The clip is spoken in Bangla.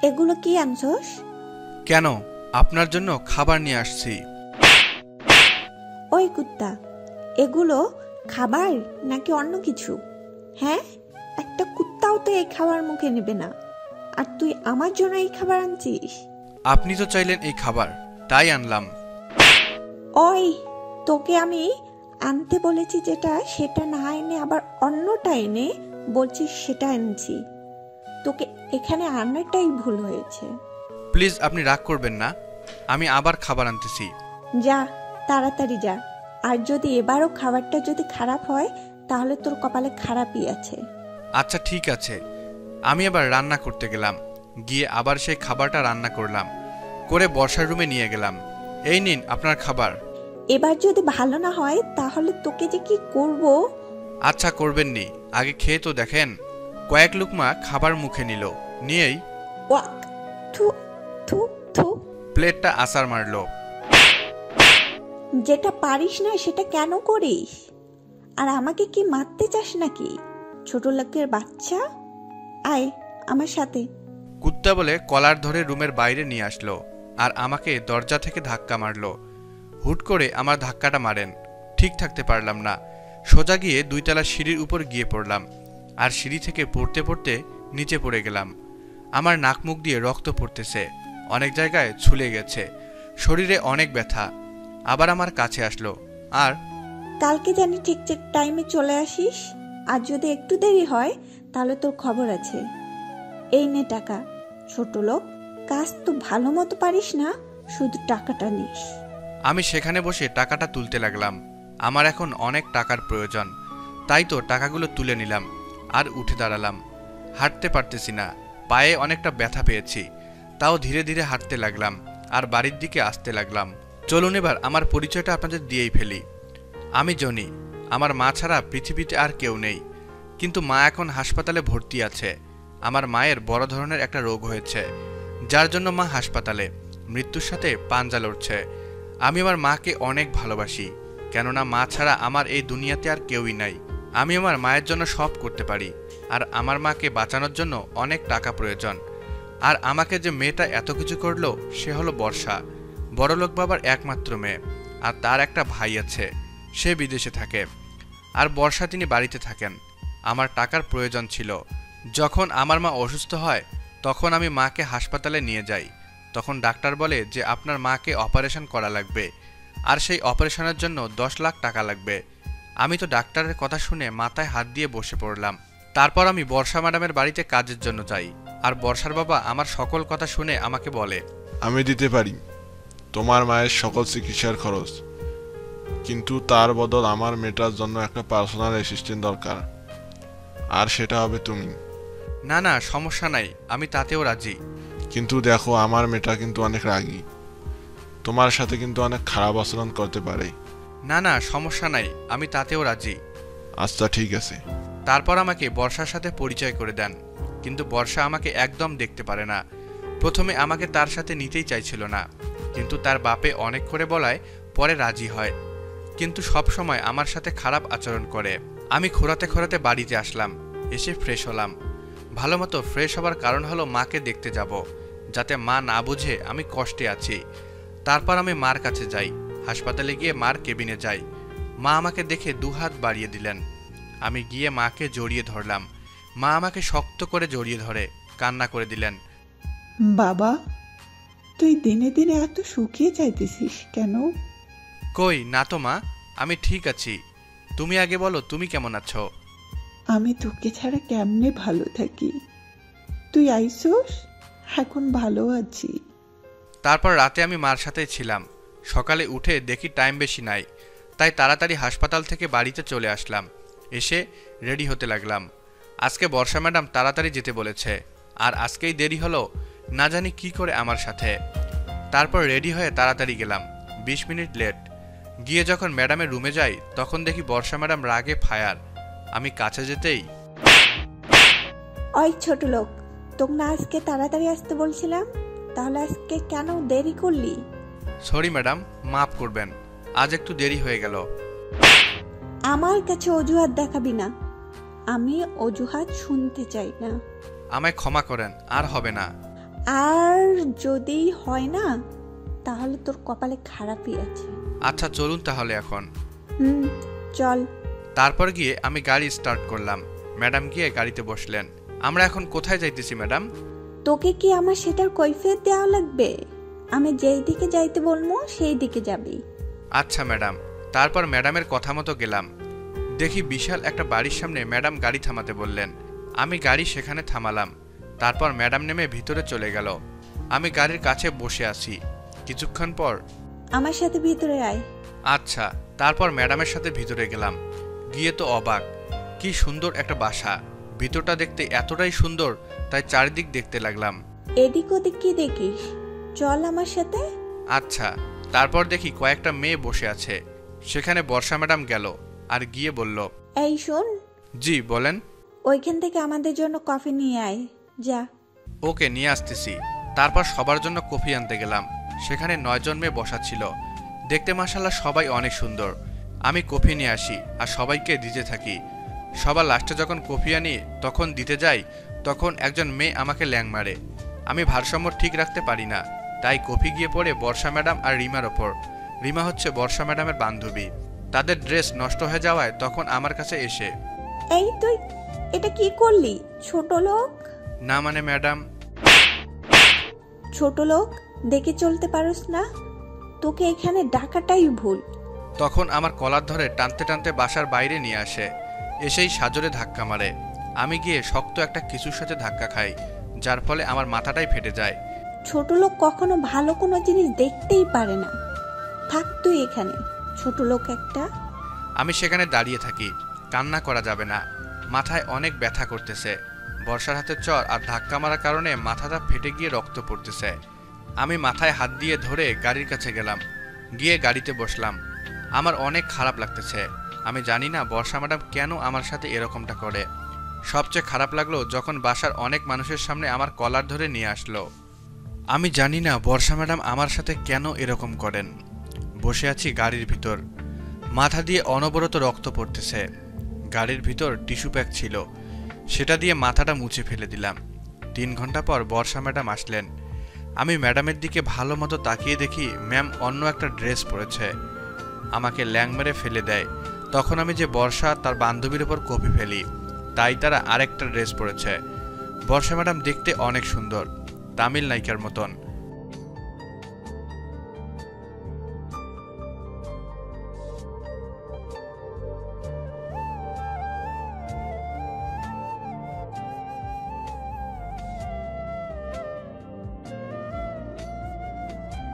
এগুলো কি আনছস? কেন? আপনার জন্য খাবার নিয়ে আসছি। ওই কুত্তা, এগুলো খাবার নাকি অন্য কিছু? হ্যাঁ, একটা কুত্তাও তো এই খাবার মুখে নেবে না, আর তুই আমার জন্য এই খাবার আনছিস? আপনি তো চাইলেন এই খাবার, তাই আনলাম। ওই, তোকে আমি আনতে বলেছি যেটা সেটা না এনে আবার অন্যটা এনে বলছিস সেটা এনেছি। তোকে এখানে আনাটাই ভুল হয়েছে। প্লিজ আপনি রাগ করবেন না, আমি আবার খাবার আনতেছি। যা, তাড়াতাড়ি যা। আর যদি এবারও খাবারটা যদি খারাপ হয় তাহলে তোর কপালে খারাপই আছে। আচ্ছা ঠিক আছে। আমি আবার রান্না করতে গেলাম, গিয়ে আবার সেই খাবারটা রান্না করলাম, করে বর্ষার রুমে নিয়ে গেলাম। এই নিন আপনার খাবার। এবার যদি ভালো না হয় তাহলে তোকে যে কি করব। আচ্ছা করবেন নি, আগে খেয়ে তো দেখেন। কয়েক লুকমা খাবার মুখে নিল, নিয়েই ওয়াক, থু থু থু। প্লেটটা আছাড় মারল। যেটা পারিস না সেটা কেন করিস? আর আমাকে কি মারতে চাস নাকি, ছোট লোকের বাচ্চা? আয় আমার সাথে। কুত্তা বলে কলার ধরে রুমের বাইরে নিয়ে আসলো, আর আমাকে দরজা থেকে ধাক্কা মারলো। হুট করে আমার ধাক্কাটা মারেন, ঠিক থাকতে পারলাম না। সোজা গিয়ে 2 তলা সিঁড়ির উপর গিয়ে পড়লাম, আর সিঁড়ি থেকে পড়তে পড়তে নিচে পড়ে গেলাম। আমার নাক মুখ দিয়ে রক্ত পড়তেছে, অনেক জায়গায় ছুলে গেছে, শরীরে অনেক ব্যথা। আবার আমার কাছে আসলো, আর কালকে জানি ঠিক ঠিক টাইমে চলে আসিস, আর যদি একটু দেরি হয় তাহলে তোর খবর আছে। এই নে টাকা, ছোট লোক। কাজ তো ভালো মতো পারিস না, শুধু টাকাটা নিস। আমি সেখানে বসে টাকাটা তুলতে লাগলাম। আমার এখন অনেক টাকার প্রয়োজন, তাই তো টাকাগুলো তুলে নিলাম আর উঠে দাঁড়ালাম। হাঁটতে পারতেছি না, পায়ে অনেকটা ব্যথা পেয়েছি, তাও ধীরে ধীরে হাঁটতে লাগলাম আর বাড়ির দিকে আসতে লাগলাম। চলুন এবার আমার পরিচয়টা আপনাদের দিয়েই ফেলি। আমি জনি, আমার মা ছাড়া পৃথিবীতে আর কেউ নেই। কিন্তু মা এখন হাসপাতালে ভর্তি আছে। আমার মায়ের বড় ধরনের একটা রোগ হয়েছে, যার জন্য মা হাসপাতালে, মৃত্যুর সাথে পাঞ্জা লড়ছে। আমি আমার মাকে অনেক ভালোবাসি, কেননা মা ছাড়া আমার এই দুনিয়াতে আর কেউই নাই। আমি আমার মায়ের জন্য সব করতে পারি, আর আমার মাকে বাঁচানোর জন্য অনেক টাকা প্রয়োজন। আর আমাকে যে মেয়েটা এত কিছু করলো সে হলো বর্ষা, বড়লোক বাবার একমাত্র মেয়ে। আর তার একটা ভাই আছে, সে বিদেশে থাকে, আর বর্ষা তিনি বাড়িতে থাকেন। আমার টাকার প্রয়োজন ছিল। যখন আমার মা অসুস্থ হয় তখন আমি মাকে হাসপাতালে নিয়ে যাই। তখন ডাক্তার বলে যে আপনার মাকে অপারেশন করা লাগবে, আর সেই অপারেশনের জন্য 10 লাখ টাকা লাগবে। আমি তো ডাক্তারের কথা শুনে মাথায় হাত দিয়ে বসে পড়লাম। তারপর আমি বর্ষা ম্যাডামের বাড়িতে কাজের জন্য যাই, আর বর্ষার বাবা আমার সকল কথা শুনে আমাকে বলে, আমি দিতে পারি তোমার মায়ের সকল চিকিৎসার খরচ, কিন্তু তার বদল আমার মেয়েটার জন্য একটা পার্সোনাল অ্যাসিস্ট্যান্ট দরকার, আর সেটা হবে তুমি। না না সমস্যা নাই, আমি তাতেও রাজি। কিন্তু দেখো, আমার মেয়েটা কিন্তু অনেক রাগী, তোমার সাথে কিন্তু অনেক খারাপ আচরণ করতে পারে। না না সমস্যা নাই, আমি তাতেও রাজি। আচ্ছা ঠিক আছে। তারপর আমাকে বর্ষার সাথে পরিচয় করে দেন, কিন্তু বর্ষা আমাকে একদম দেখতে পারে না। প্রথমে আমাকে তার সাথে নিতেই চাইছিল না, কিন্তু তার বাপে অনেক করে বলায় পরে রাজি হয়, কিন্তু সব সময় আমার সাথে খারাপ আচরণ করে। আমি খোঁড়াতে খোঁড়াতে বাড়িতে আসলাম, এসে ফ্রেশ হলাম। ভালো মতো ফ্রেশ হবার কারণ হলো মাকে দেখতে যাব, যাতে মা না বুঝে আমি কষ্টে আছি। তারপর আমি মার কাছে যাই, হাসপাতালে গিয়ে মার কেবিনে যাই। মা আমাকে দেখে 2 হাত বাড়িয়ে দিলেন। আমি গিয়ে মাকে জড়িয়ে ধরলাম। মা আমাকে শক্ত করে জড়িয়ে ধরে কান্না করে দিলেন। বাবা, তুই দিনে দিনে এত শুকিয়ে যাইতেছিস কেন? কই না তো মা, আমি ঠিক আছি। তুমি আগে বলো, তুমি কেমন আছো? আমি তোকে ছাড়া কেমনে ভালো থাকি? তুই আইসোস, এখন ভালো আছি। তারপর রাতে আমি মার সাথেই ছিলাম। সকালে উঠে দেখি টাইম বেশি নাই, তাই তাড়াতাড়ি হাসপাতাল থেকে বাড়িতে চলে আসলাম। এসে রেডি হতে লাগলাম। আজকে বর্ষা ম্যাডাম তাড়াতাড়ি যেতে বলেছে, আর আজকেই দেরি হলো না জানি কি করে আমার সাথে। তারপর রেডি হয়ে তাড়াতাড়ি গেলাম, 20 মিনিট লেট। গিয়ে যখন ম্যাডামের রুমে যাই তখন দেখি বর্ষা ম্যাডাম রাগে ফায়ার। আমি কাছে যেতেই, ওই ছোট লোক, তোকে না আজকে তাড়াতাড়ি আসতে বলছিলাম, তাহলে আজকে কেন দেরি করলি? সরি ম্যাডাম, মাফ করবেন, আজ একটু দেরি হয়ে গেল। আমার কাছে অজুহাত দেখাবি না, আমি অজুহাত শুনতে চাই না। আমায় ক্ষমা করেন, আর হবে না। আর যদি হয় না, তাহলে তোর কপালে খারাপই আছে। আচ্ছা চলুন তাহলে এখন। চল। তারপর গিয়ে আমি গাড়ি স্টার্ট করলাম। ম্যাডাম গিয়ে গাড়িতে বসলেন। আমরা এখন কোথায় যাইতেছি ম্যাডাম? তোকে কি আমার সেটার কৈফিয়ত দেওয়া লাগবে? আমি যেই দিকে যাইতে বলবো সেই দিকে যাবি। আচ্ছা ম্যাডাম। তারপর ম্যাডামের কথা মতো গেলাম। দেখি বিশাল একটা বাড়ির সামনে ম্যাডাম গাড়ি থামাতে বললেন। আমি গাড়ি সেখানে থামালাম। তারপর ম্যাডাম নেমে ভিতরে চলে গেল। আমি গাড়ির কাছে বসে আছি। কিছুক্ষণ পর, আমার সাথে ভিতরে আয়। আচ্ছা। তারপর ম্যাডামের সাথে ভিতরে গেলাম। গিয়ে তো অবাক, কি সুন্দর একটা বাসা। ভিতরটা দেখতে এতটাই সুন্দর, তাই চারিদিক দেখতে লাগলাম। এদিক ওদিক কি দেখিস? চল আমার সাথে। আচ্ছা। তারপর দেখি কয়েকটা মেয়ে বসে আছে। সেখানে বর্ষা ম্যাডাম গেল আর গিয়ে বলল, এই শোন, জি বলেন। ওইখান থেকে আমাদের জন্য কফি নিয়ে আয়, যা। ওকে, নিয়ে আসতেছি। তারপর সবার জন্য কফি আনতে গেলাম। সেখানে 9 জন মেয়ে বসা ছিল। দেখতে মাশাআল্লাহ সবাই অনেক সুন্দর। আমি কফি নিয়ে আসি আর সবাইকে দিতে থাকি। সবার লাস্টে যখন কফি আনি তখন দিতে যাই, তখন একজন মেয়ে আমাকে ল্যাং মারে। আমি ভারসাম্য ঠিক রাখতে পারি না, তাই কফি গিয়ে পড়ে বর্ষা ম্যাডাম আর রিমার ওপর। রিমা হচ্ছে বর্ষা ম্যাডামের বান্ধবী। তাদের ড্রেস নষ্ট হয়ে যাওয়ায় তখন আমার কাছে এসে, এই তুই এটা কি করলি ছোট লোক? না মানে ম্যাডাম। ছোট লোক দেখে চলতে পারোস না? তোকে এখানে ডাকাটাই ভুল। তখন আমার কলার ধরে টানতে টানতে বাসার বাইরে নিয়ে আসে। এসেই সাজরে ধাক্কা মারে। আমি গিয়ে শক্ত একটা কিছুর সাথে ধাক্কা খাই, যার ফলে আমার মাথাটাই ফেটে যায়। ছোট লোক কখনো ভালো কোনো জিনিস দেখতেই পারে না। থাক তুই এখানে, ছোট লোক একটা। আমি সেখানে দাঁড়িয়ে থাকি। কান্না করা যাবে না, মাথায় অনেক ব্যথা করতেছে। বর্ষার হাতে চর আর ধাক্কা মারার কারণে মাথাটা ফেটে গিয়ে রক্ত পড়তেছে। আমি মাথায় হাত দিয়ে ধরে গাড়ির কাছে গেলাম। গিয়ে গাড়িতে বসলাম। আমার অনেক খারাপ লাগতেছে। আমি জানি না বর্ষা ম্যাডাম কেন আমার সাথে এরকমটা করে। সবচেয়ে খারাপ লাগলো যখন বাসার অনেক মানুষের সামনে আমার কলার ধরে নিয়ে আসলো। আমি জানি না বর্ষা ম্যাডাম আমার সাথে কেন এরকম করেন। বসে আছি গাড়ির ভিতর, মাথা দিয়ে অনবরত রক্ত পড়তেছে। গাড়ির ভিতর টিস্যু প্যাক ছিল, সেটা দিয়ে মাথাটা মুছে ফেলে দিলাম। 3 ঘন্টা পর বর্ষা ম্যাডাম আসলেন। আমি ম্যাডামের দিকে ভালো মতো তাকিয়ে দেখি ম্যাম অন্য একটা ড্রেস পরেছে। আমাকে ল্যাং মেরে ফেলে দেয়। তখন আমি যে বর্ষা তার বান্ধবীর ওপর কপি ফেলি, তাই তারা আরেকটা ড্রেস পরেছে। বর্ষা ম্যাডাম দেখতে অনেক সুন্দর, তামিল নায়িকার মতন।